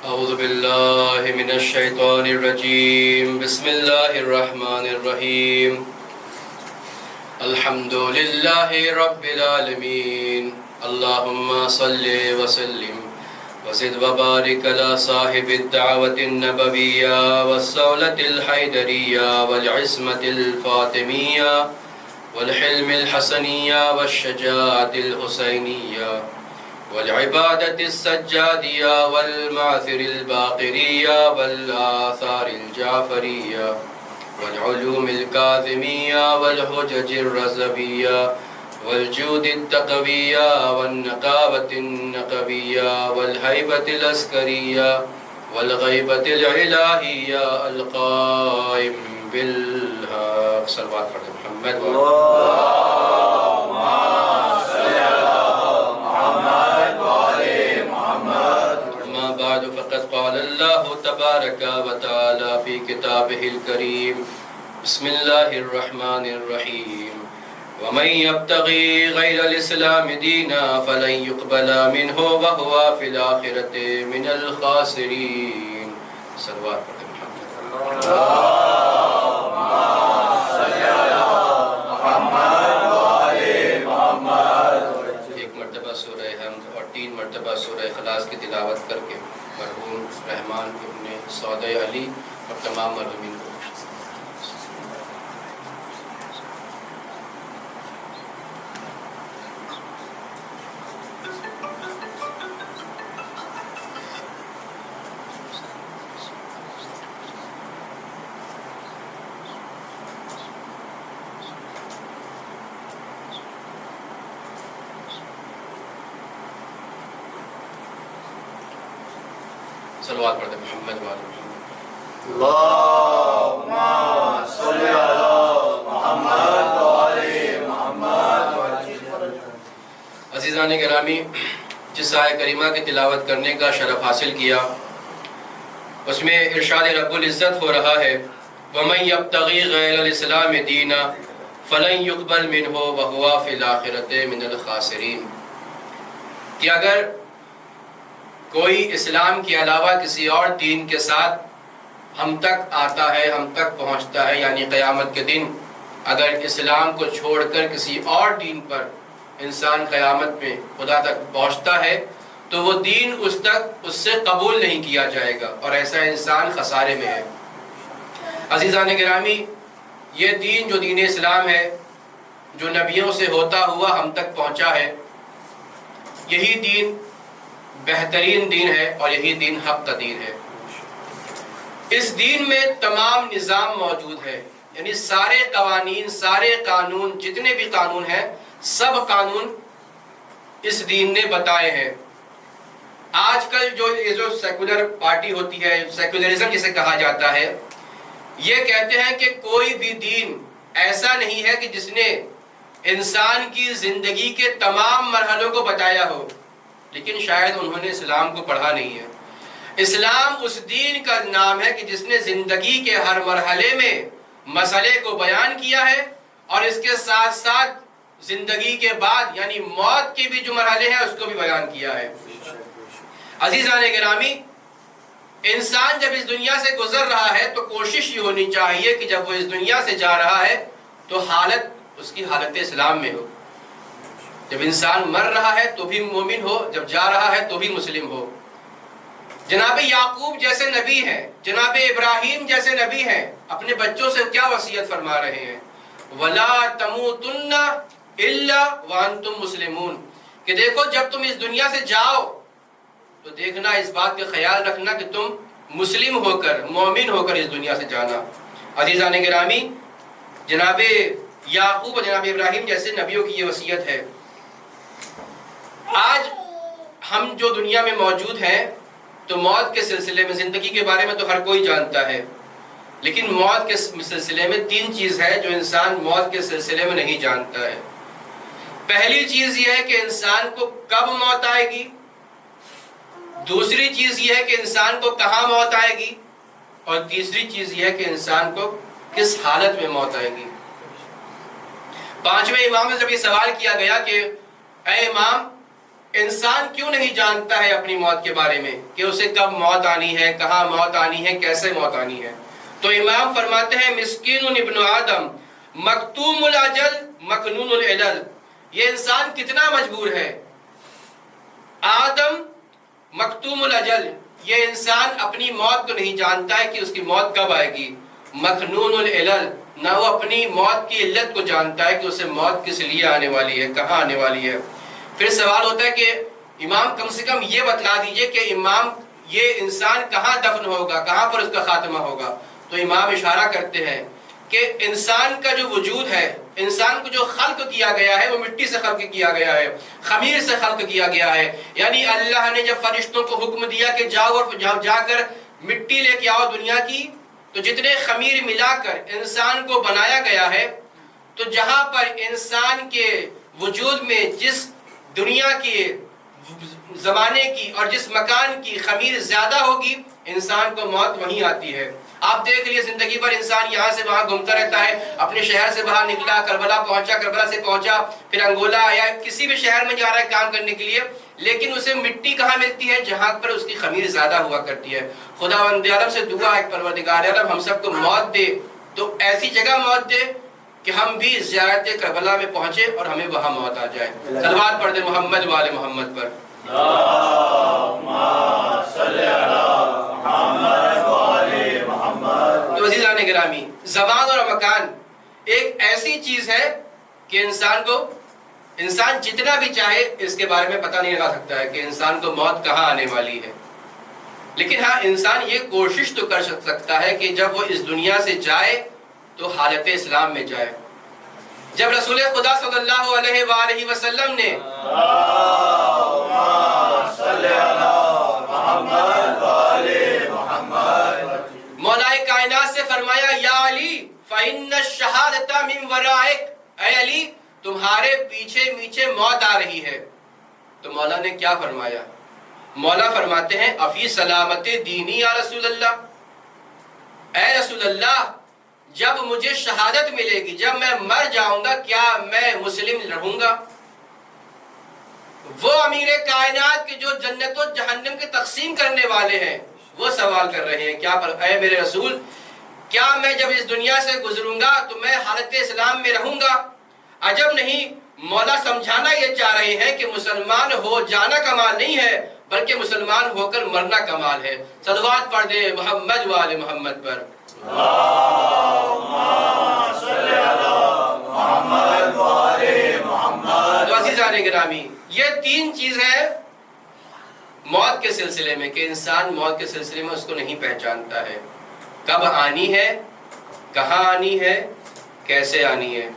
اعوذ باللہ من الشیطان الرجیم بسم اللہ الرحمن الرحیم الحمد للہ رب العالمین اللہم صلی وسلم وزد وبارک علی صاحب الدعوة النبویہ والصولة الحیدریہ والعصمة الفاطمیہ والحلم الحسنیہ والشجاعة الحسینیہ والعبادة السجادية والمعثر الباقرية والآثار الجعفرية والعلوم الكاظمية والحجج الرزبية والجود التقوية والنقابة النقبية والهيبة العسكرية والغيبة الإلهية القائم بالحق صلوات على محمد فقد قال الله تبارك وتعالى في كتابه الكريم بسم الله الرحمن الرحيم ومن يبتغي غير الإسلام دينا فلن يقبل منه وهو في الآخرة من الخاسرين صلوات على محمد اللهم صل على محمد وآل محمد ایک مرتبہ سورہ حمد اور 3 مرتبہ سورہ اخلاص کی تلاوت کر کے مرحوم رحمان ابن سعود علی اور تمام مرحومین کو صلوات پڑھتے محمد وعلی محمد اللہم صلی علی محمد وعلی محمد. عزیزان گرامی، جس آیہ کریمہ کی تلاوت کرنے کا شرف حاصل کیا اس میں ارشاد رب العزت ہو رہا ہے وَمَن يَبْتَغِي غَيْرَ الْإِسْلَامِ دِينًا فَلَن يُقْبَلْ مِنْهُ وَهُوَ فِي الْآخِرَةِ مِنَ الْخَاسِرِينَ کہ اگر کوئی اسلام کے علاوہ کسی اور دین کے ساتھ ہم تک آتا ہے، ہم تک پہنچتا ہے، یعنی قیامت کے دن اگر اسلام کو چھوڑ کر کسی اور دین پر انسان قیامت میں خدا تک پہنچتا ہے تو وہ دین اس سے قبول نہیں کیا جائے گا اور ایسا انسان خسارے میں ہے. عزیزان گرامی، یہ دین جو دین اسلام ہے، جو نبیوں سے ہوتا ہوا ہم تک پہنچا ہے، یہی دین بہترین دین ہے اور یہی دین حق کا دین ہے. اس دین میں تمام نظام موجود ہے، یعنی سارے قوانین، سارے قانون، جتنے بھی قانون ہیں، سب قانون اس دین نے بتائے ہیں. آج کل جو سیکولر پارٹی ہوتی ہے، سیکولرزم جسے کہا جاتا ہے، یہ کہتے ہیں کہ کوئی بھی دین ایسا نہیں ہے کہ جس نے انسان کی زندگی کے تمام مرحلوں کو بتایا ہو، لیکن شاید انہوں نے اسلام کو پڑھا نہیں ہے. اسلام اس دین کا نام ہے کہ جس نے زندگی کے ہر مرحلے میں مسئلے کو بیان کیا ہے اور اس کے ساتھ ساتھ زندگی کے بعد یعنی موت کے بھی جو مرحلے ہیں اس کو بھی بیان کیا ہے. عزیزان گرامی، انسان جب اس دنیا سے گزر رہا ہے تو کوشش یہ ہونی چاہیے کہ جب وہ اس دنیا سے جا رہا ہے تو حالت اس کی حالت اسلام میں ہو. جب انسان مر رہا ہے تو بھی مومن ہو، جب جا رہا ہے تو بھی مسلم ہو. جناب یعقوب جیسے نبی ہیں، جناب ابراہیم جیسے نبی ہیں، اپنے بچوں سے کیا وصیت فرما رہے ہیں؟ وَلَا تَمُوتُنَّ إِلَّا وَأَنْتُمْ مُسْلِمُونَ کہ دیکھو جب تم اس دنیا سے جاؤ تو دیکھنا، اس بات کا خیال رکھنا کہ تم مسلم ہو کر، مومن ہو کر اس دنیا سے جانا. عزیزان گرامی، جناب یعقوب اور جناب ابراہیم جیسے نبیوں کی یہ وصیت ہے. آج ہم جو دنیا میں موجود ہیں تو موت کے سلسلے میں، زندگی کے بارے میں تو ہر کوئی جانتا ہے، لیکن موت کے سلسلے میں 3 چیز ہے جو انسان موت کے سلسلے میں نہیں جانتا ہے. پہلی چیز یہ ہے کہ انسان کو کب موت آئے گی، دوسری چیز یہ ہے کہ انسان کو کہاں موت آئے گی، اور تیسری چیز یہ ہے کہ انسان کو کس حالت میں موت آئے گی. 5ویں امام سے جب یہ سوال کیا گیا کہ اے امام انسان کیوں نہیں جانتا ہے اپنی موت کے بارے میں کہ اسے کب موت آنی ہے، کہاں موت آنی ہے، کیسے موت آنی ہے؟ تو امام فرماتے ہیں مسکین ابن آدم مکتوم الاجل مکنون العلل، یہ انسان کتنا مجبور ہے۔ آدم مکتوم الاجل، یہ انسان اپنی موت کو نہیں جانتا ہے کہ اس کی موت کب آئے گی۔ مکنون العلل، نہ وہ اپنی موت کی علت کو جانتا ہے کہ اسے موت کس لیے آنے والی ہے، کہاں آنے والی ہے۔ پھر سوال ہوتا ہے کہ امام کم سے کم یہ بتلا دیجئے کہ امام یہ انسان کہاں دفن ہوگا، کہاں پر اس کا خاتمہ ہوگا۔ تو امام اشارہ کرتے ہیں کہ انسان کا جو وجود ہے، انسان کو جو خلق کیا گیا ہے وہ مٹی سے خلق کیا گیا ہے، خمیر سے خلق کیا گیا ہے۔ یعنی اللہ نے جب فرشتوں کو حکم دیا کہ جاؤ اور جا کر مٹی لے کے آؤ دنیا کی، تو جتنے خمیر ملا کر انسان کو بنایا گیا ہے، تو جہاں پر انسان کے وجود میں جس دنیا کے زمانے کی اور جس مکان کی خمیر زیادہ ہوگی، انسان کو موت وہیں آتی ہے۔ آپ دیکھ لیے زندگی پر انسان یہاں سے وہاں گھومتا رہتا ہے، اپنے شہر سے باہر نکلا، کربلا پہنچا، کربلا سے پہنچا، پھر انگولا یا کسی بھی شہر میں جا رہا ہے کام کرنے کے لیے، لیکن اسے مٹی کہاں ملتی ہے؟ جہاں پر اس کی خمیر زیادہ ہوا کرتی ہے۔ خداوند عالم سے دعا ہے پروردگار عالم ہم سب کو موت دے تو ایسی جگہ موت دے کہ ہم بھی زیارت کربلا میں پہنچے اور ہمیں وہاں موت آ جائے۔ صلوات پڑھ دیں محمد وآل محمد پر۔ تو عزیزان گرامی، زمان اور مکان ایک ایسی چیز ہے کہ انسان جتنا بھی چاہے اس کے بارے میں پتہ نہیں لگا سکتا ہے کہ انسان کو موت کہاں آنے والی ہے۔ لیکن ہاں انسان یہ کوشش تو کر سکتا ہے کہ جب وہ اس دنیا سے جائے تو حالت اسلام میں جائے۔ جب رسول خدا صلی اللہ علیہ وآلہ وسلم نے مولا کائنات سے فرمایا یا علی فإن الشہادۃ من ورائک، اے علی تمہارے پیچھے میچے موت آ رہی ہے، تو مولا نے کیا فرمایا؟ مولا فرماتے ہیں افی سلامت دینی یا رسول اللہ، اے رسول اللہ جب مجھے شہادت ملے گی، جب میں مر جاؤں گا، کیا میں مسلم رہوں گا؟ وہ امیر کائنات کے جو جنت و جہنم کے تقسیم کرنے والے ہیں وہ سوال کر رہے ہیں کیا پر اے میرے رسول کیا میں جب اس دنیا سے گزروں گا تو میں حالت اسلام میں رہوں گا؟ عجب نہیں، مولا سمجھانا یہ چاہ رہے ہیں کہ مسلمان ہو جانا کمال نہیں ہے بلکہ مسلمان ہو کر مرنا کمال ہے۔ صلوات پڑھ دے محمد وآل محمد پر۔ تو عزیزان گرامی، یہ تین چیزیں موت کے سلسلے میں کہ انسان موت کے سلسلے میں اس کو نہیں پہچانتا ہے، کب آنی ہے، کہاں آنی ہے، کیسے آنی ہے۔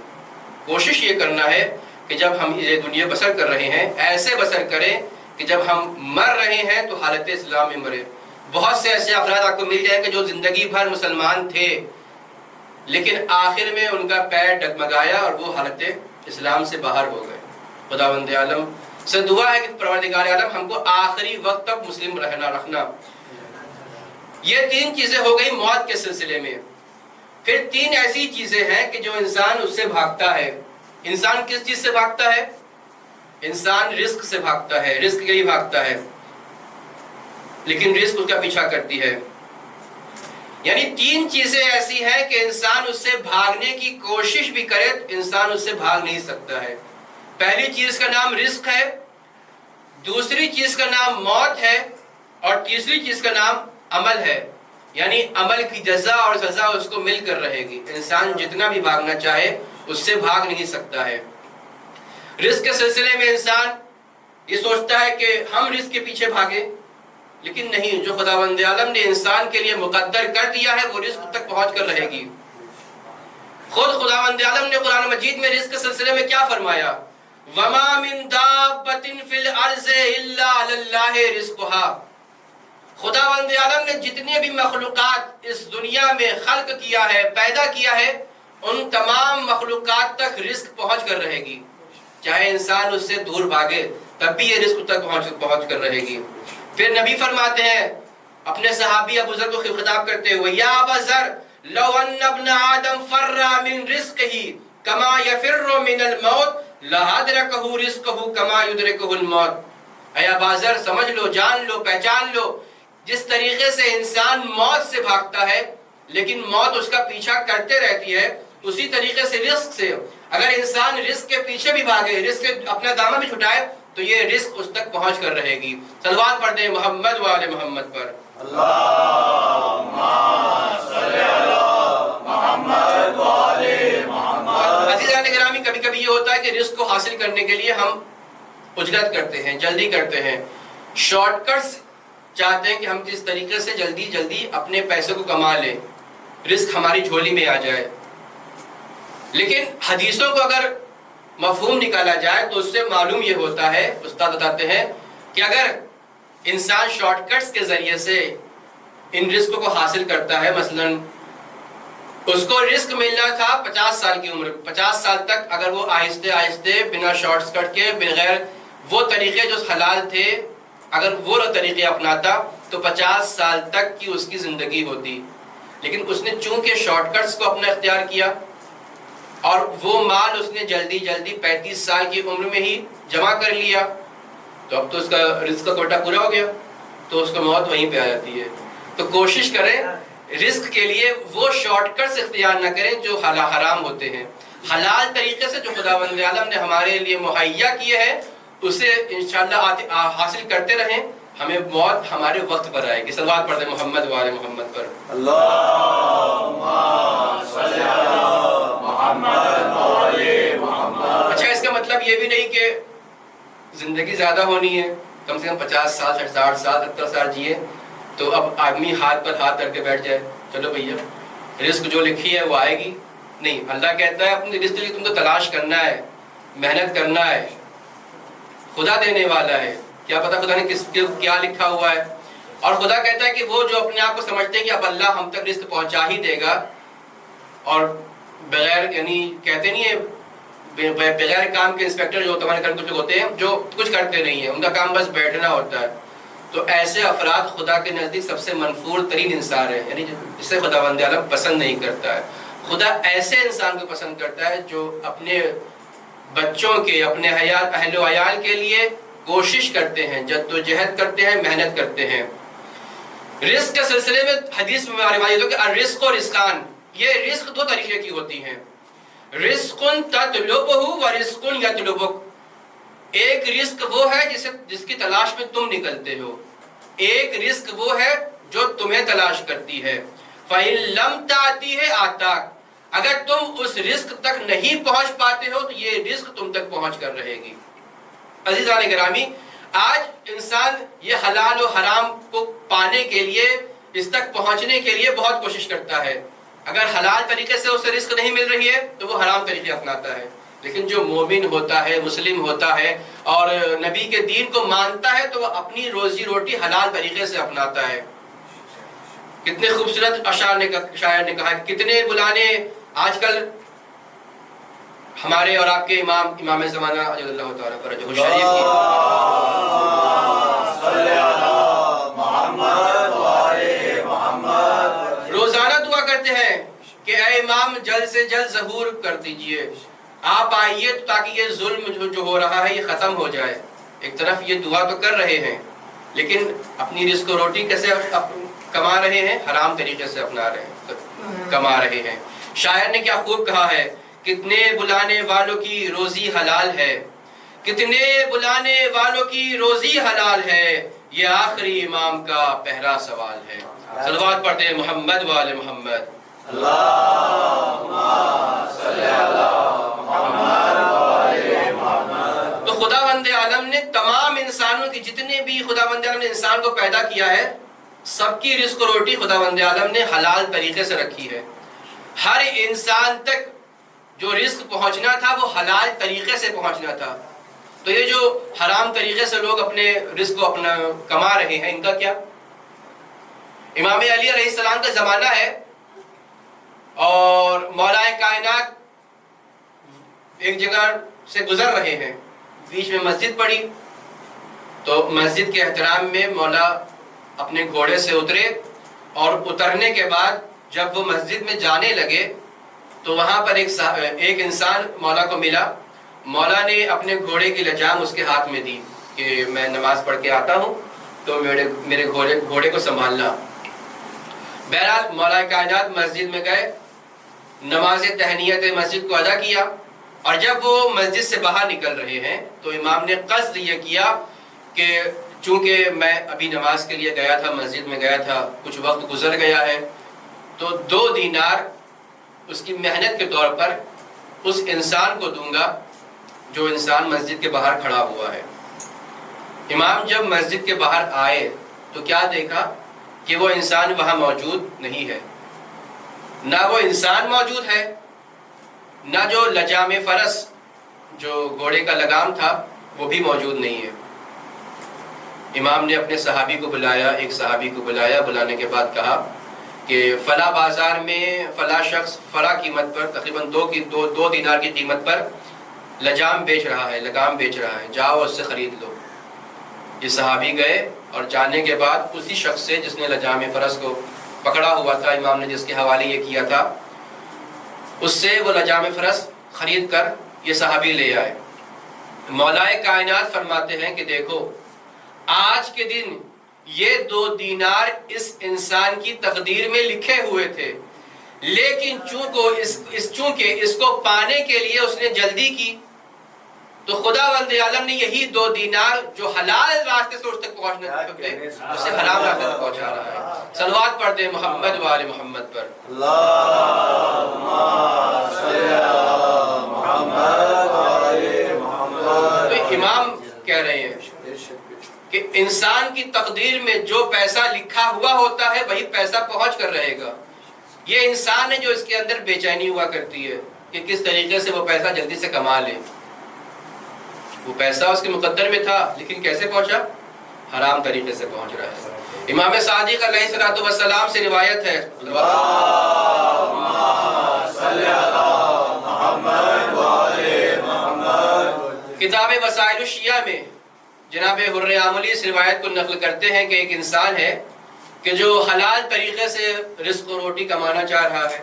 کوشش یہ کرنا ہے کہ جب ہم یہ دنیا بسر کر رہے ہیں ایسے بسر کریں کہ جب ہم مر رہے ہیں تو حالت اسلام میں مرے۔ بہت سے ایسے افراد آپ کو مل جائیں کہ جو زندگی بھر مسلمان تھے لیکن آخر میں ان کا پیر ڈگمگایا اور وہ حالت اسلام سے باہر ہو گئے۔ خداوند عالم سے دعا ہے کہ پروردگار عالم ہم کو آخری وقت تک مسلم رکھنا۔ یہ تین چیزیں ہو گئی موت کے سلسلے میں۔ پھر تین ایسی چیزیں ہیں کہ جو انسان اس سے بھاگتا ہے۔ انسان کس چیز سے بھاگتا ہے؟ انسان رزق سے بھاگتا ہے، رزق کے لیے بھاگتا ہے، لیکن رزق اس کا پیچھا کرتی ہے۔ یعنی تین چیزیں ایسی ہیں کہ انسان اس سے بھاگنے کی کوشش بھی کرے انسان اس سے بھاگ نہیں سکتا ہے۔ پہلی چیز کا نام رزق ہے، دوسری چیز کا نام موت ہے، اور تیسری چیز کا نام عمل ہے۔ یعنی عمل کی جزا اور سزا اس کو مل کر رہے گی۔ انسان جتنا بھی بھاگنا چاہے اس سے بھاگ نہیں سکتا ہے۔ رزق کے سلسلے میں انسان یہ سوچتا ہے کہ ہم رزق کے پیچھے بھاگے، لیکن نہیں، جو خداوند عالم نے انسان کے لیے مقدر کر دیا ہے وہ رزق تک پہنچ کر رہے گی۔ خود خداوند عالم نے قرآن مجید میں رزق کے سلسلے میں کیا فرمایا؟ وَمَا مِن دَابَّةٍ فِي الْأَرْضِ إِلَّا عَلَى اللَّهِ رِزْقُهَا۔ خداوند عالم نے جتنے بھی مخلوقات اس دنیا میں خلق کیا ہے، پیدا کیا ہے، ان تمام مخلوقات تک رزق پہنچ کر رہے گی۔ چاہے انسان اس سے دور بھاگے تب بھی یہ رزق تک پہنچ کر رہے گی۔ پھر نبی فرماتے ہیں اپنے صحابی ابو ذر کو خطاب کرتے ہوئے یا ابا ذر لو ان ابن آدم فر من رزقه كما يفر من الموت لادركه رزقه كما يدركه الموت۔ اے ابازر سمجھ لو، جان لو، پہچان لو، جس طریقے سے انسان موت سے بھاگتا ہے لیکن موت اس کا پیچھا کرتے رہتی ہے، اسی طریقے سے رزق سے اگر انسان رزق کے پیچھے بھی بھاگے، رزق سے اپنا دامن بھی چھٹائے تو یہ رزق اس تک پہنچ کر رہے گی۔ صلوات پڑھ دیں محمد و آل محمد پر۔ اللہم صلی علی محمد و آل محمد۔ عزیزان گرامی، کبھی کبھی یہ ہوتا ہے کہ رزق کو حاصل کرنے کے لیے ہم عجلت کرتے ہیں، جلدی کرتے ہیں، شارٹ کٹس چاہتے ہیں کہ ہم کس طریقے سے جلدی جلدی اپنے پیسے کو کما لیں، رزق ہماری جھولی میں آ جائے۔ لیکن حدیثوں کو اگر مفہوم نکالا جائے تو اس سے معلوم یہ ہوتا ہے، استاد بتاتے ہیں کہ اگر انسان شارٹ کٹس کے ذریعے سے ان رزق کو حاصل کرتا ہے، مثلا اس کو رزق ملنا تھا 50 سال کی عمر، 50 سال تک اگر وہ آہستہ آہستہ بنا شارٹ کٹ کے، بغیر وہ طریقے جو حلال تھے، اگر وہ طریقے اپناتا تو 50 سال تک کی اس کی زندگی ہوتی۔ لیکن اس نے چونکہ شارٹ کٹس کو اپنا اختیار کیا اور وہ مال اس نے جلدی جلدی 35 سال کی عمر میں ہی جمع کر لیا، تو اب تو اس کا رزق کا کوٹا پورا ہو گیا، تو اس کو موت وہیں پہ آ جاتی ہے۔ تو کوشش کریں رزق کے لیے وہ شارٹ کٹس اختیار نہ کریں جو حرام ہوتے ہیں، حلال طریقے سے جو خداوند عالم نے ہمارے لیے مہیا کیے ہیں اسے انشاءاللہ حاصل کرتے رہیں، ہمیں موت ہمارے وقت پر آئے گی۔ صلوات پڑھتے محمد و آل محمد پر۔ اللہم صلی علی محمد و آل محمد۔ اچھا، اس کا مطلب یہ بھی نہیں کہ زندگی زیادہ ہونی ہے، کم سے کم 50 سال 60 سال 70 سال جیے تو اب آدمی ہاتھ پر ہاتھ کر کے بیٹھ جائے، چلو بھیا رزق جو لکھی ہے وہ آئے گی۔ نہیں، اللہ کہتا ہے اپنے رزق کے لیے تم کو تلاش کرنا ہے، محنت کرنا ہے، خدا دینے والا ہے، کیا پتہ خدا نے کس کیا لکھا ہوا ہے۔ اور خدا کہتا ہے کہ وہ جو اپنے آپ کو سمجھتے ہیں کہ اب اللہ ہم تک رزق پہنچا ہی دے گا، اور بغیر یعنی کہتے نہیں ہے بغیر کام کے انسپیکٹر جو تمہارے گھر کچھ ہوتے ہیں جو کچھ کرتے نہیں ہیں، ان کا کام بس بیٹھنا ہوتا ہے، تو ایسے افراد خدا کے نزدیک سب سے منفور ترین انسان ہے، یعنی جسے خداوند عالم پسند نہیں کرتا ہے۔ خدا ایسے انسان کو پسند کرتا ہے جو اپنے بچوں کے، اپنے اہل و عیال کے لیے کوشش کرتے ہیں، جد و جہد کرتے ہیں، محنت کرتے ہیں۔ رزق کے سلسلے میں حدیث میں روایت ہے کہ الرزق و رزقان، یہ رزق دو طریقے کی ہوتی ہیں، رزق تطلبہ و رزق یطلبک۔ ایک رزق وہ ہے جس کی تلاش میں تم نکلتے ہو، ایک رزق وہ ہے جو تمہیں تلاش کرتی ہے۔ فَإِن لَمْ تَأْتِهِ آتَاكَ، اگر تم اس رزق تک نہیں پہنچ پاتے ہو تو یہ رزق تم تک پہنچ کر رہے گی۔ عزیزان گرامی، آج انسان یہ حلال و حرام کو پانے کے لیے، اس تک پہنچنے کے لیے بہت کوشش کرتا ہے۔ اگر حلال طریقے سے اسے رزق نہیں مل رہی ہے تو وہ حرام طریقے اپناتا ہے، لیکن جو مومن ہوتا ہے، مسلم ہوتا ہے اور نبی کے دین کو مانتا ہے تو وہ اپنی روزی روٹی حلال طریقے سے اپناتا ہے۔ کتنے خوبصورت اشعار شاعر نے کہا، کتنے بلانے آج کل ہمارے اور آپ کے امام زمانہ عجل اللہ تعالیٰ فرجہ الشریف کی روزانہ دعا کرتے ہیں کہ اے امام جلد سے جلد ظہور کر دیجئے، آپ آئیے تاکہ یہ ظلم جو ہو رہا ہے یہ ختم ہو جائے۔ ایک طرف یہ دعا تو کر رہے ہیں لیکن اپنی رزق و روٹی کیسے کما رہے ہیں؟ حرام طریقے سے اپنا رہے ہیں، کما رہے ہیں۔ شاعر نے کیا خوب کہا ہے، کتنے بلانے والوں کی روزی حلال ہے، کتنے بلانے والوں کی روزی حلال ہے، یہ آخری امام کا پہلا سوال ہے۔ صلوات پڑھتے ہیں محمد و آل محمد۔ اللہم صلی علی محمد و آل محمد۔ تو خداوند عالم نے تمام انسانوں کی، جتنے بھی خداوند عالم نے انسان کو پیدا کیا ہے، سب کی رزق و روٹی خداوند عالم نے حلال طریقے سے رکھی ہے۔ ہر انسان تک جو رزق پہنچنا تھا وہ حلال طریقے سے پہنچنا تھا۔ تو یہ جو حرام طریقے سے لوگ اپنے رزق کو اپنا کما رہے ہیں، ان کا کیا؟ امام علی علیہ السلام کا زمانہ ہے اور مولا کائنات ایک جگہ سے گزر رہے ہیں، بیچ میں مسجد پڑی، تو مسجد کے احترام میں مولا اپنے گھوڑے سے اترے، اور اترنے کے بعد جب وہ مسجد میں جانے لگے تو وہاں پر ایک انسان مولا کو ملا۔ مولا نے اپنے گھوڑے کی لجام اس کے ہاتھ میں دی کہ میں نماز پڑھ کے آتا ہوں تو میرے گھوڑے کو سنبھالنا۔ بہرحال مولا کائنات مسجد میں گئے، نماز تہنیت مسجد کو ادا کیا، اور جب وہ مسجد سے باہر نکل رہے ہیں تو امام نے قصد یہ کیا کہ چونکہ میں ابھی نماز کے لیے گیا تھا، مسجد میں گیا تھا، کچھ وقت گزر گیا ہے، تو 2 دینار اس کی محنت کے طور پر اس انسان کو دوں گا جو انسان مسجد کے باہر کھڑا ہوا ہے۔ امام جب مسجد کے باہر آئے تو کیا دیکھا کہ وہ انسان وہاں موجود نہیں ہے، نہ وہ انسان موجود ہے، نہ جو لجام فرس جو گھوڑے کا لگام تھا وہ بھی موجود نہیں ہے۔ امام نے اپنے صحابی کو بلایا، ایک صحابی کو بلایا، بلانے کے بعد کہا کہ فلاں بازار میں فلاں شخص فلاں قیمت پر، تقریباً 2 دینار کی قیمت پر لجام بیچ رہا ہے، لگام بیچ رہا ہے، جاؤ اس سے خرید لو۔ یہ صحابی گئے اور جانے کے بعد اسی شخص سے جس نے لجام فرس کو پکڑا ہوا تھا، امام نے جس کے حوالے یہ کیا تھا، اس سے وہ لجام فرس خرید کر یہ صحابی لے آئے۔ مولا کائنات فرماتے ہیں کہ دیکھو آج کے دن یہ 2 دینار اس انسان کی تقدیر میں لکھے ہوئے تھے، لیکن چونکہ اس کو پانے کے لیے اس نے جلدی کی تو خداوند عالم نے یہی 2 دینار جو حلال راستے سے اس تک پہنچنے تھے اسے حرام راستے تک پہنچا رہا ہے۔ صلوات پڑھ دیں محمد و آل محمد پر۔ اللہم صلی علی محمد و آل محمد۔ تو امام کہہ رہے ہیں کہ انسان کی تقدیر میں جو پیسہ لکھا ہوا ہوتا ہے وہی پیسہ پہنچ کر رہے گا۔ یہ انسان ہے جو اس کے اندر بے چینی ہوا کرتی ہے کہ کس طریقے سے وہ پیسہ جلدی سے کما لے۔ وہ پیسہ اس کے مقدر میں تھا لیکن کیسے پہنچا؟ حرام طریقے سے پہنچ رہا ہے۔ امام صادق علیہ الصلوۃ والسلام سے روایت ہے، اللہم صلی علی محمد و آل محمد۔ کتاب وسائل الشیعہ میں جناب حر عاملی اس روایت کو نقل کرتے ہیں کہ ایک انسان ہے کہ جو حلال طریقے سے رزق و روٹی کمانا چاہ رہا ہے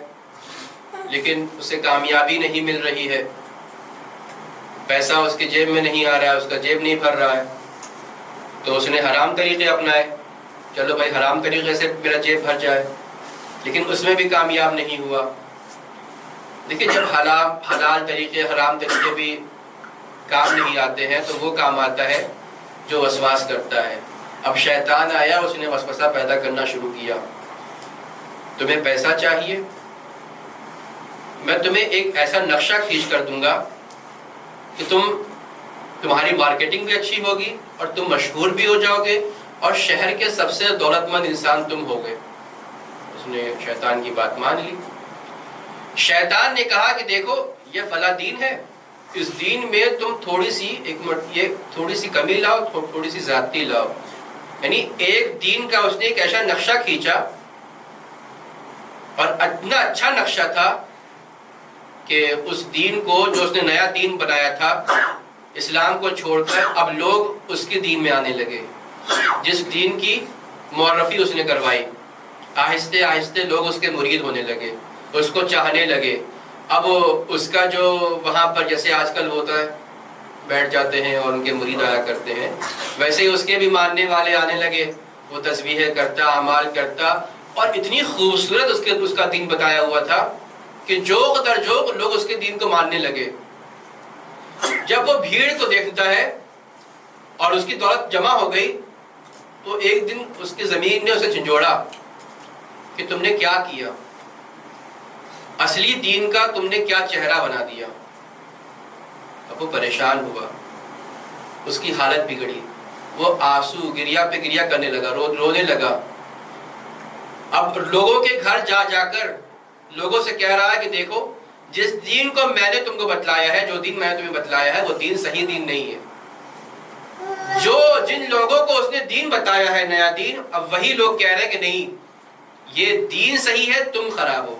لیکن اسے کامیابی نہیں مل رہی ہے، پیسہ اس کے جیب میں نہیں آ رہا ہے، اس کا جیب نہیں بھر رہا ہے، تو اس نے حرام طریقے اپنائے، چلو بھائی حرام طریقے سے میرا جیب بھر جائے، لیکن اس میں بھی کامیاب نہیں ہوا۔ لیکن جب حلال طریقے حرام طریقے بھی کام نہیں آتے ہیں تو وہ کام آتا ہے جو وسواس کرتا ہے۔ اب شیطان آیا، اس نے وسوسہ پیدا کرنا شروع کیا، تمہیں پیسہ چاہیے، میں تمہیں ایک ایسا نقشہ کھینچ کر دوں گا کہ تمہاری مارکیٹنگ بھی اچھی ہوگی اور تم مشہور بھی ہو جاؤ گے اور شہر کے سب سے دولت مند انسان تم ہوگے۔ اس نے شیطان کی بات مان لی۔ شیطان نے کہا کہ دیکھو یہ فلاں دین ہے، اس دین میں تم تھوڑی سی کمی لاؤ، تھوڑی سی زیادتی لاؤ، یعنی ایک دین کا اس نے ایک ایسا نقشہ کھینچا اور اتنا اچھا نقشہ تھا کہ اس دین کو جو اس نے نیا دین بنایا تھا اسلام کو چھوڑ کر اب لوگ اس کے دین میں آنے لگے، جس دین کی معرفی اس نے کروائی، آہستہ آہستہ لوگ اس کے مرید ہونے لگے، اس کو چاہنے لگے۔ اب اس کا جو وہاں پر جیسے آج کل ہوتا ہے بیٹھ جاتے ہیں اور ان کے مرید آیا کرتے ہیں، ویسے ہی اس کے بھی ماننے والے آنے لگے، وہ تسبیحیں کرتا، اعمال کرتا، اور اتنی خوبصورت اس کا دین بتایا ہوا تھا کہ جوق در جوق لوگ اس کے دین کو ماننے لگے۔ جب وہ بھیڑ کو دیکھتا ہے اور اس کی دولت جمع ہو گئی تو ایک دن اس کی زمین نے اسے جھنجھوڑا کہ تم نے کیا کیا، اصلی دین کا تم نے کیا چہرہ بنا دیا۔ اب وہ پریشان ہوا، اس کی حالت بگڑی، وہ آنسو گریا پہ گریا کرنے لگا، رونے لگا۔ اب لوگوں کے گھر جا جا کر لوگوں سے کہہ رہا ہے کہ دیکھو جس دین کو میں نے تم کو بتلایا ہے، جو دین میں نے تمہیں بتلایا ہے، وہ دین صحیح دین نہیں ہے۔ جن لوگوں کو اس نے دین بتایا ہے نیا دین، اب وہی لوگ کہہ رہے ہیں کہ نہیں یہ دین صحیح ہے، تم خراب ہو،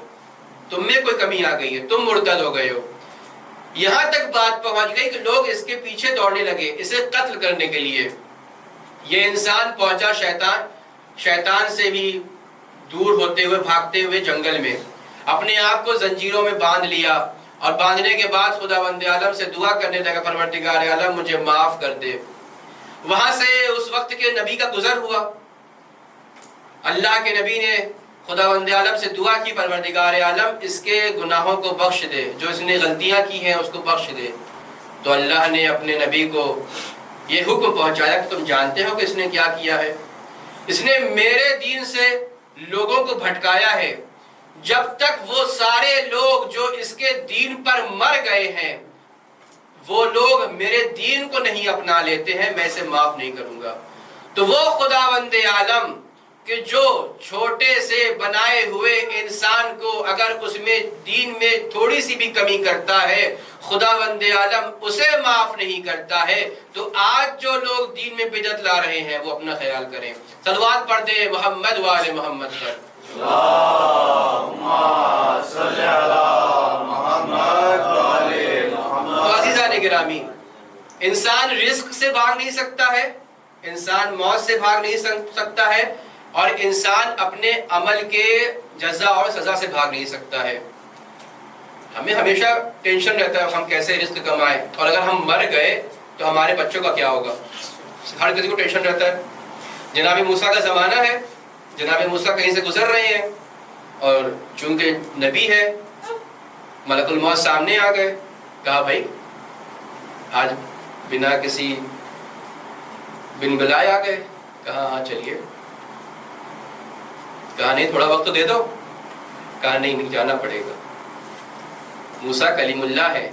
تم میں کوئی کمی آ گئی ہے، تم مرتد ہو گئے ہو۔ یہاں تک بات پہنچ گئی کہ لوگ اس کے پیچھے دوڑنے لگے اسے قتل کرنے کے لیے۔ یہ انسان پہنچا شیطان سے بھی دور ہوتے ہوئے بھاگتے ہوئے جنگل میں، اپنے آپ کو زنجیروں میں باندھ لیا، اور باندھنے کے بعد خداوند عالم سے دعا کرنے لگا، پروردگار عالم مجھے معاف کر دے۔ وہاں سے اس وقت کے نبی کا گزر ہوا. اللہ کے نبی نے خداوند عالم سے دعا کی پروردگار عالم اس کے گناہوں کو بخش دے، جو اس نے غلطیاں کی ہیں اس کو بخش دے. تو اللہ نے اپنے نبی کو یہ حکم پہنچایا کہ تم جانتے ہو کہ اس نے کیا کیا ہے؟ اس نے میرے دین سے لوگوں کو بھٹکایا ہے. جب تک وہ سارے لوگ جو اس کے دین پر مر گئے ہیں وہ لوگ میرے دین کو نہیں اپنا لیتے ہیں میں اسے معاف نہیں کروں گا. تو وہ خداوند عالم کہ جو چھوٹے سے بنائے ہوئے انسان کو اگر اس میں دین میں تھوڑی سی بھی کمی کرتا ہے خداوند عالم اسے معاف نہیں کرتا ہے. تو آج جو لوگ دین میں بدعت لا رہے ہیں وہ اپنا خیال کریں. صلوات پڑھ دیں محمد وآل محمد پر. اللہم صلی علی محمد وآل محمد. عزیزان گرامی، انسان رزق سے بھاگ نہیں سکتا ہے، انسان موت سے بھاگ نہیں سکتا ہے، اور انسان اپنے عمل کے جزا اور سزا سے بھاگ نہیں سکتا ہے. ہمیں ہمیشہ ٹینشن رہتا ہے ہم کیسے رزق کمائیں، اور اگر ہم مر گئے تو ہمارے بچوں کا کیا ہوگا. ہر کسی کو ٹینشن رہتا ہے. جناب موسیٰ کا زمانہ ہے، جناب موسیٰ کہیں سے گزر رہے ہیں اور چونکہ نبی ہے ملک الموت سامنے آ گئے. کہا بھائی آج بنا کسی بن بلائے آ گئے. کہا ہاں چلیے. کہا نہیں تھوڑا وقت تو دے دو. کہا نہیں جانا پڑے گا. موسیٰ کلیم اللہ ہے،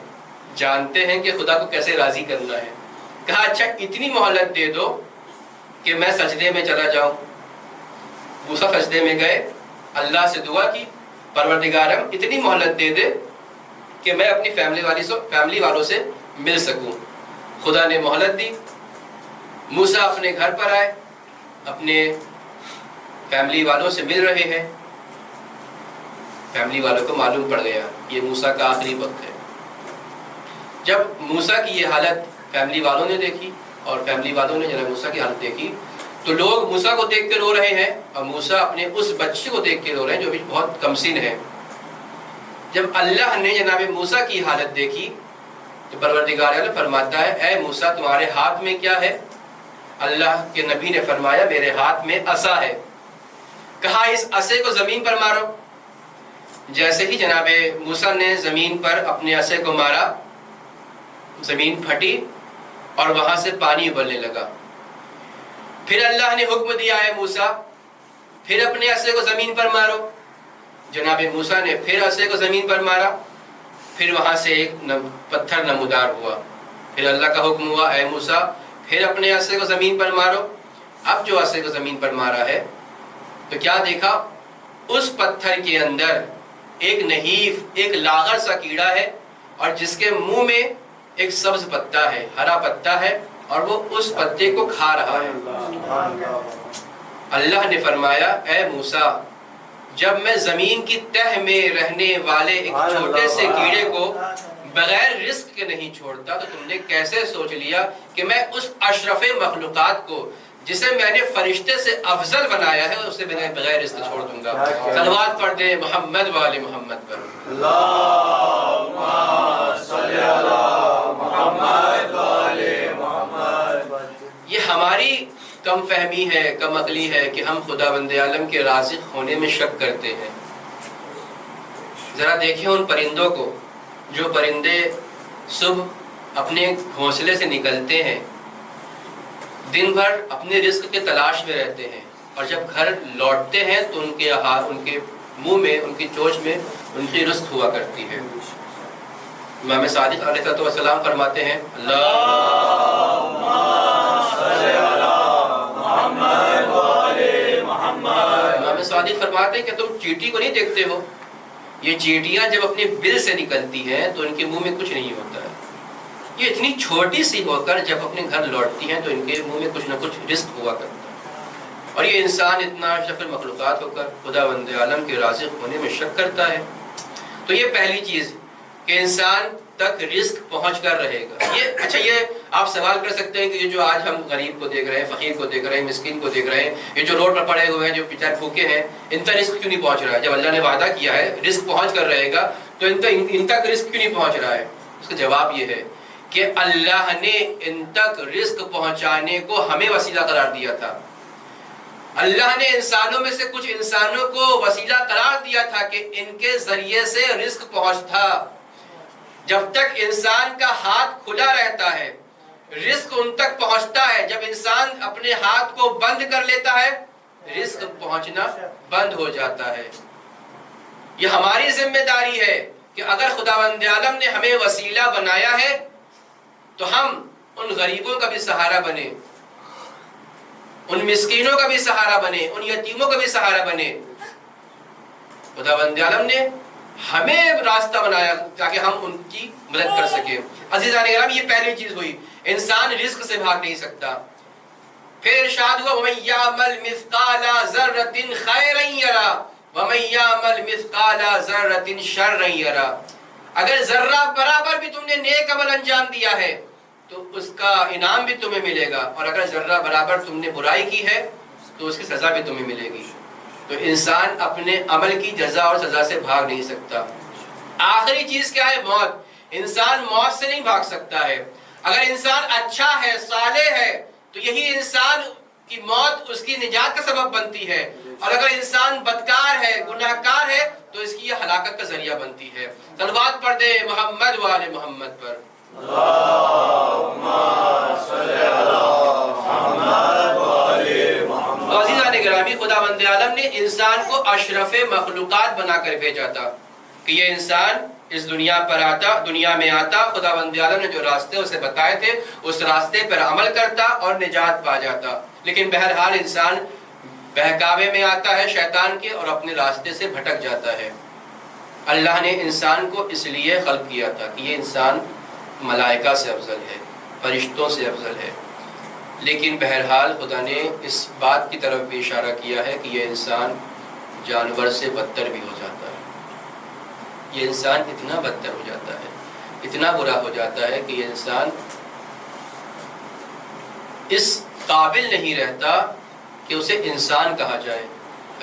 جانتے ہیں کہ خدا کو کیسے راضی کرنا ہے. کہا اچھا اتنی مہلت دے دو کہ میں سجدے میں چلا جاؤں. موسیٰ سجدے میں گئے، اللہ سے دعا کی پروردگارم اتنی مہلت دے دے کہ میں اپنی فیملی والوں سے مل سکوں. خدا نے مہلت دی. موسیٰ اپنے گھر پر آئے، اپنے فیملی والوں سے مل رہے ہیں. فیملی والوں کو معلوم پڑ گیا یہ موسیٰ کا آخری وقت ہے. جب موسیٰ کی یہ حالت فیملی والوں نے دیکھی اور فیملی والوں نے جناب موسیٰ کی حالت دیکھی تو لوگ موسیٰ کو دیکھ کے رو رہے ہیں اور موسیٰ اپنے اس بچے کو دیکھ کے رو رہے ہیں جو بھی بہت کمسن ہے. جب اللہ نے جناب موسیٰ کی حالت دیکھی تو پروردگار عالم فرماتا ہے اے موسیٰ تمہارے ہاتھ میں کیا ہے؟ اللہ کے نبی نے فرمایا میرے ہاتھ میں عصا ہے. کہا اس عصے کو زمین پر مارو. جیسے ہی جناب موسیٰ نے زمین پر اپنے عصے کو مارا زمین پھٹی اور وہاں سے پانی ابلنے لگا. پھر اللہ نے حکم دیا ہے موسیٰ پھر اپنے عصے کو زمین پر مارو. جناب موسیٰ نے پھر عصے کو زمین پر مارا. پھر وہاں سے ایک پتھر نمودار ہوا. پھر اللہ کا حکم ہوا اے موسیٰ پھر اپنے عصے کو زمین پر مارو. اب جو عصے کو زمین پر مارا ہے تو کیا دیکھا؟ اس پتھر کے اندر ایک نحیف ایک لاغر سا کیڑا ہے اور جس کے منہ میں ایک سبز پتا ہے، ہرا پتا ہے اور وہ اس پتے کو کھا رہا ہے. اللہ نے فرمایا اے موسیٰ جب میں زمین کی تہ میں رہنے والے ایک چھوٹے سے کیڑے کو بغیر رزق کے نہیں چھوڑتا تو تم نے کیسے سوچ لیا کہ میں اس اشرف مخلوقات کو جسے میں نے فرشتے سے افضل بنایا ہے اسے میں بغیر رزق چھوڑ دوں گا. صلوات پڑھ دیں محمد وآل محمد پر. اللہم صلی علی محمد وآل محمد. یہ ہماری کم فہمی ہے، کم عقلی ہے کہ ہم خداوند عالم کے رازق ہونے میں شک کرتے ہیں. ذرا دیکھیں ان پرندوں کو جو پرندے صبح اپنے گھونسلے سے نکلتے ہیں، دن بھر اپنے رزق کے تلاش میں رہتے ہیں اور جب گھر لوٹتے ہیں تو ان کے منہ میں ان کی چونچ میں ان کی رزق ہوا کرتی ہے. امام صادق علیہ السلام فرماتے ہیں اللہم صلی علی محمد وآل محمد. امام صادق فرماتے ہیں کہ تم چیٹی کو نہیں دیکھتے ہو، یہ چیٹیاں جب اپنے بل سے نکلتی ہیں تو ان کے منہ میں کچھ نہیں ہوتا ہے. یہ اتنی چھوٹی سی ہو کر جب اپنے گھر لوٹتی ہیں تو ان کے منہ میں کچھ نہ کچھ رزق ہوا کرتا ہے. اور یہ انسان اتنا اشرف مخلوقات ہو کر خداوند عالم کے رازق ہونے میں شک کرتا ہے. تو یہ پہلی چیز کہ انسان تک رزق پہنچ کر رہے گا. یہ آپ سوال کر سکتے ہیں کہ یہ جو آج ہم غریب کو دیکھ رہے ہیں، فقیر کو دیکھ رہے ہیں، مسکین کو دیکھ رہے ہیں، یہ جو روڈ پر پڑے ہوئے ہیں جو بیچارے بھوکے ہیں، ان تک رزق کیوں نہیں پہنچ رہا ہے؟ جب اللہ نے وعدہ کیا ہے رزق پہنچ کر رہے گا تو ان تک رزق کیوں نہیں پہنچ رہا ہے؟ اس کا جواب یہ ہے کہ اللہ نے ان تک رزق پہنچانے کو ہمیں وسیلہ قرار دیا تھا. اللہ نے انسانوں میں سے کچھ انسانوں کو وسیلہ قرار دیا تھا کہ ان کے ذریعے سے رزق پہنچتا. جب تک انسان کا ہاتھ کھلا رہتا ہے رزق ان تک پہنچتا ہے. جب انسان اپنے ہاتھ کو بند کر لیتا ہے رزق پہنچنا بند ہو جاتا ہے. یہ ہماری ذمہ داری ہے کہ اگر خداوند عالم نے ہمیں وسیلہ بنایا ہے تو ہم ان غریبوں کا بھی سہارا بنے, ان مسکینوں کا بھی سہارا بنے, ان یتیموں کا بھی سہارا بنے. خداوند عالم نے ہمیں راستہ بنایا تاکہ ہم ان کی مدد کر سکیں. عزیزان کرام, یہ پہلی چیز ہوئی, انسان رزق سے بھاگ نہیں سکتا. پھر ارشاد ہوا وَمَن يَعْمَلْ مِثْقَالَ ذَرَّةٍ خَيْرًا يَرَهُ وَمَن يَعْمَلْ مِثْقَالَ ذَرَّةٍ شَرًّا يَرَهُ. اگر ذرہ برابر بھی تم نے نیک عمل انجام دیا ہے تو اس کا انعام بھی تمہیں ملے گا, اور اگر ذرہ برابر تم نے برائی کی ہے تو اس کی سزا بھی تمہیں ملے گی. تو انسان اپنے عمل کی جزا اور سزا سے بھاگ نہیں سکتا. آخری چیز کیا ہے؟ موت. انسان موت سے نہیں بھاگ سکتا ہے. اگر انسان اچھا ہے, صالح ہے, تو یہی انسان کی موت اس کی نجات کا سبب بنتی ہے, اور اگر انسان بدکار ہے, گناہگار ہے, تو اس کی یہ ہلاکت کا ذریعہ بنتی ہے. صلوات پڑھ دے محمد و آل محمد پر. اللہم صلی علی محمد و آل محمد. عزیزان گرامی, خداوند عالم نے انسان کو اشرف مخلوقات بنا کر بھیجا تھا کہ یہ انسان اس دنیا پر آتا, دنیا میں آتا, خداوند عالم نے جو راستے اسے بتائے تھے اس راستے پر عمل کرتا اور نجات پا جاتا. لیکن بہرحال انسان بہکاوے میں آتا ہے شیطان کے اور اپنے راستے سے بھٹک جاتا ہے. اللہ نے انسان کو اس لیے خلق کیا تھا کہ یہ انسان ملائکہ سے افضل ہے, فرشتوں سے افضل ہے. لیکن بہرحال خدا نے اس بات کی طرف بھی اشارہ کیا ہے کہ یہ انسان جانور سے بدتر بھی ہو جاتا ہے. یہ انسان اتنا بدتر ہو جاتا ہے, اتنا برا ہو جاتا ہے کہ یہ انسان اس قابل نہیں رہتا کہ اسے انسان کہا جائے.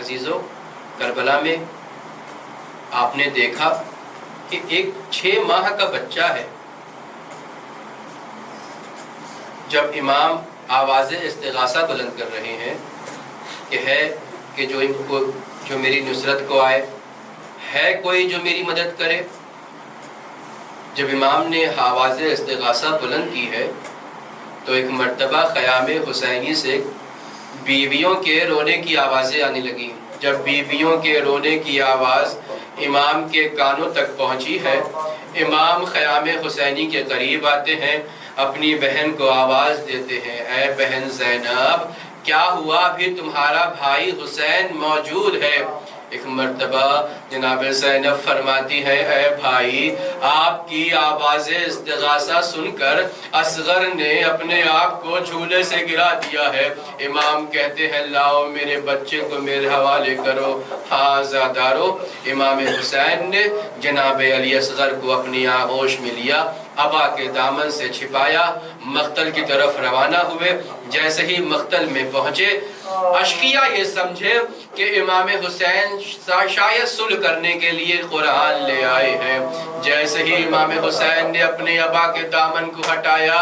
عزیزو, کربلا میں آپ نے دیکھا کہ ایک 6 ماہ کا بچہ ہے. جب امام آواز استغاثہ بلند کر رہے ہیں کہ ہے کہ جو میری نصرت کو آئے, ہے کوئی جو میری مدد کرے. جب امام نے آواز استغاثہ بلند کی ہے تو ایک مرتبہ قیام حسینی سے بیویوں کے رونے کی آوازیں آنے لگیں. جب بیویوں کے رونے کی آواز امام کے کانوں تک پہنچی ہے, امام قیام حسینی کے قریب آتے ہیں, اپنی بہن کو آواز دیتے ہیں, اے بہن زینب, کیا ہوا؟ بھی تمہارا بھائی حسین موجود ہے. ایک مرتبہ جناب زینب فرماتی ہے, اے بھائی, آپ کی آواز استغاثہ سن کر اصغر نے اپنے آپ کو جھولے سے گرا دیا ہے. امام کہتے ہیں, لاؤ میرے بچے کو میرے حوالے کرو. ہاں زادارو, امام حسین نے جناب علی اصغر کو اپنی آغوش میں لیا, ابا کے دامن سے چھپایا, مقتل کی طرف روانہ ہوئے. جیسے ہی مقتل میں پہنچے, اشقیاء یہ سمجھے کہ امام حسین شاید صلح کرنے کے لیے قرآن لے آئے ہیں. جیسے ہی امام حسین نے اپنے ابا کے دامن کو ہٹایا,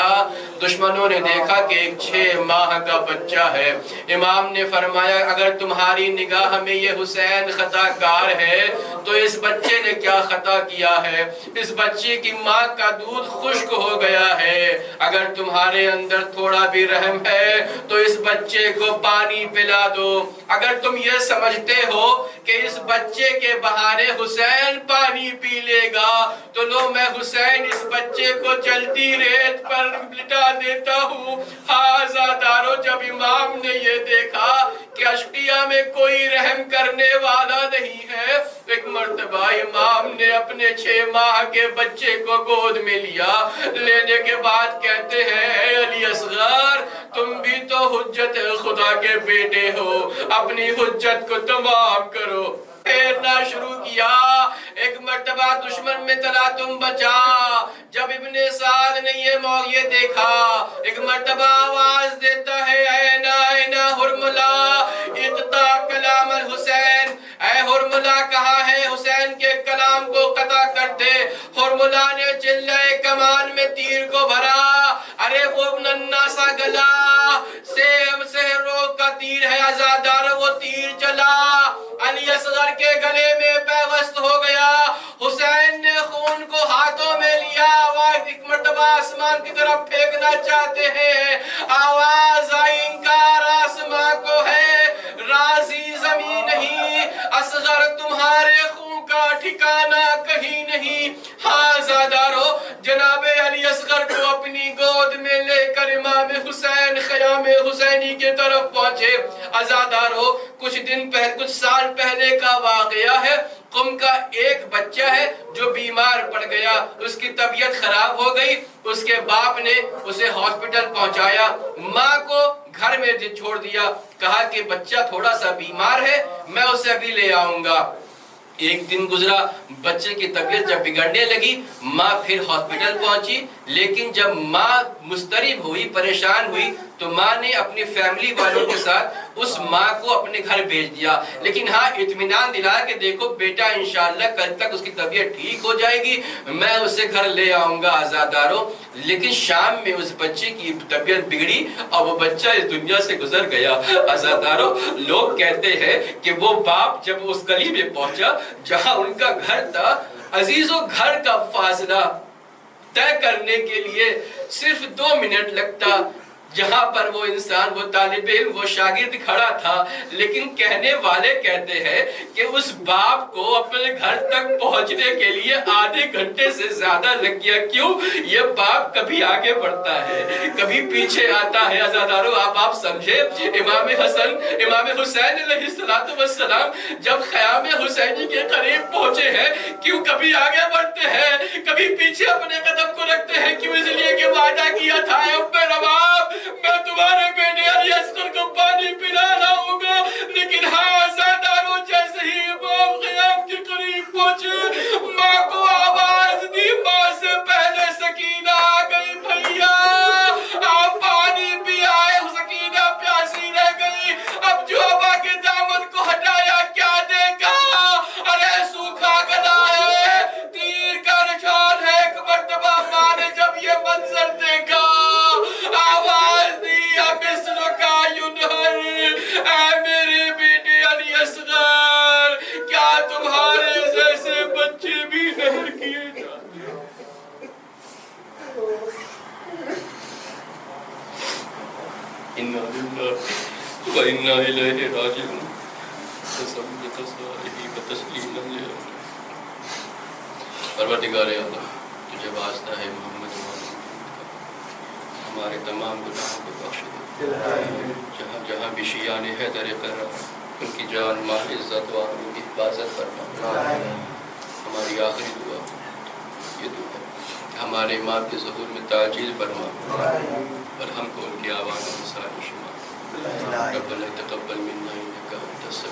دشمنوں نے دیکھا کہ ایک 6 ماہ کا بچہ ہے. امام نے فرمایا, اگر تمہاری نگاہ میں یہ حسین خطا کار ہے تو اس بچے نے کیا خطا کیا ہے؟ اس بچے کی ماں کا دودھ خشک ہو گیا ہے. اگر تمہارے اندر تھوڑا بھی رحم ہے تو اس بچے کو پانی پلا دو. اگر تم یہ سمجھتے ہو کہ اس بچے کے بہانے حسین پانی پی لے گا تو لو, میں حسین اس بچے کو چلتی ریت پر لٹا دیتا ہوں. آزادارو, جب امام نے یہ دیکھا کہ اشقیاء میں کوئی رحم کرنے والا نہیں ہے, ایک مرتبہ امام نے اپنے 6 ماہ کے بچے کو گود میں لیا. لینے کے بعد کہتے ہیں, اے علی اصغر, تم بھی تو حجت خدا کے بیٹے ہو, اپنی حجت کو تمام کرو. پھیرنا شروع کیا. ایک مرتبہ دشمن میں تلا تم بچا. جب ابن سعد نے یہ دیکھا, ایک مرتبہ آواز دیتا ہے, اینا اینا حرملہ اقطع کلام الحسین, اے حرملہ کہاں ہے حسین کے کلام کو قطع کر دے. حرملہ نے چلے کمان میں تیر کو بھرا گلا سحروں کا تیر ہے عزادار، وہ تیر چلا، علی اصغر کے گلے میں پیوست ہو گیا، حسین نے خون کو ہاتھوں میں لیا، آواز ایک مرتبہ آسمان کی طرف پھینکنا چاہتے ہیں، آواز آئی انکار آسمان کو ہے، راضی زمین نہیں، اصغر تمہارے خون کا ٹھکانہ کہیں نہیں۔ ہاں زادارو، جناب علی اصغر کو اپنی گود میں لے کر امام حسین خیام حسینی کے طرف پہنچے۔ عزادارو، کچھ سال پہلے کا واقعہ ہے، قم کا ایک بچہ ہے جو بیمار پڑ گیا، اس کی طبیعت خراب ہو گئی، اس کے باپ نے اسے ہاسپٹل پہنچایا، ماں کو گھر میں چھوڑ دیا، کہا کہ بچہ تھوڑا سا بیمار ہے، میں اسے ابھی لے آؤں گا۔ ایک دن گزرا، بچے کی طبیعت جب بگڑنے لگی، ماں پھر ہاسپٹل پہنچی، لیکن جب ماں مضطرب ہوئی، پریشان ہوئی، تو ماں نے اپنی فیملی والوں کے ساتھ اس ماں کو اپنے گھر بھیج دیا، لیکن ہاں اطمینان دلایا کہ دیکھو بیٹا انشاءاللہ کل تک اس کی طبیعت ٹھیک ہو جائے گی، میں اسے گھر لے آؤں گا عزادارو۔ لیکن شام میں اس بچے کی طبیعت بگڑی اور وہ بچہ اس دنیا سے گزر گیا۔ عزادارو، لوگ کہتے ہیں کہ وہ باپ جب اس گلی میں پہنچا جہاں ان کا گھر تھا، عزیزو گھر کا فاصلہ طے کرنے کے لیے صرف 2 منٹ لگتا، جہاں پر وہ انسان، وہ طالب علم، وہ شاگرد کھڑا تھا، لیکن کہنے والے کہتے ہیں کہ اس باپ کو اپنے گھر تک پہنچنے کے لیے آدھے گھنٹے سے زیادہ لگ گیا۔ کیوں؟ یہ باپ کبھی آگے بڑھتا ہے، کبھی پیچھے آتا ہے۔ عزادارو، آپ سمجھے، امام حسین علیہ السلام جب خیام حسینی کے قریب پہنچے ہیں، کیوں کبھی آگے بڑھتے ہیں، کبھی پیچھے اپنے قدم کو رکھتے ہیں؟ کیوں؟ اس لیے کہ وعدہ کیا تھا، اے ابن رباب، میں تمہارے بیٹے علی اصغر کو پانی پلا لاؤں گا۔ لیکن ہاں عزادارو، جیسے ہی امام خیام کے قریب پہنچے، ماں کو آواز دی، ماں سے پہلے سکینہ آ گئی، بھیا آپ پانی پی آئے، سکینہ پیاسی رہ گئی، اب جو ابا کے دامن کو ہٹایا کیا دیکھا؟ ارے سوکھا گلا ہے، تیر کا نشان ہے۔ ایک مرتبہ ماں نے جب یہ منظر دیکھا، آواز دی، اب اسلو کا ینہر، اے میرے بیٹے علی اصغر، کیا تمہارے جیسے بچے بھی نہر کیے جاتے ہیں؟ اِنَّا لِلَّهِ وَإِنَّا إِلَيْهِ رَاجِعُونَ۔ پروردگار اللہ، تجھے واسطہ ہے محمد ہمارے تمام گناہوں کو بخش دے، جہاں جہاں بھی شیعان حیدر قرار، ان کی جان مال عزت و آبرو کی حفاظت فرما۔ ہماری آخری دعا یہ دعا ہے، ہمارے امام کے ظہور میں تعجیل فرما اور ہم کو ان کی آواز میں ساری شمار۔ ربنا تقبل منا انک انت السمیع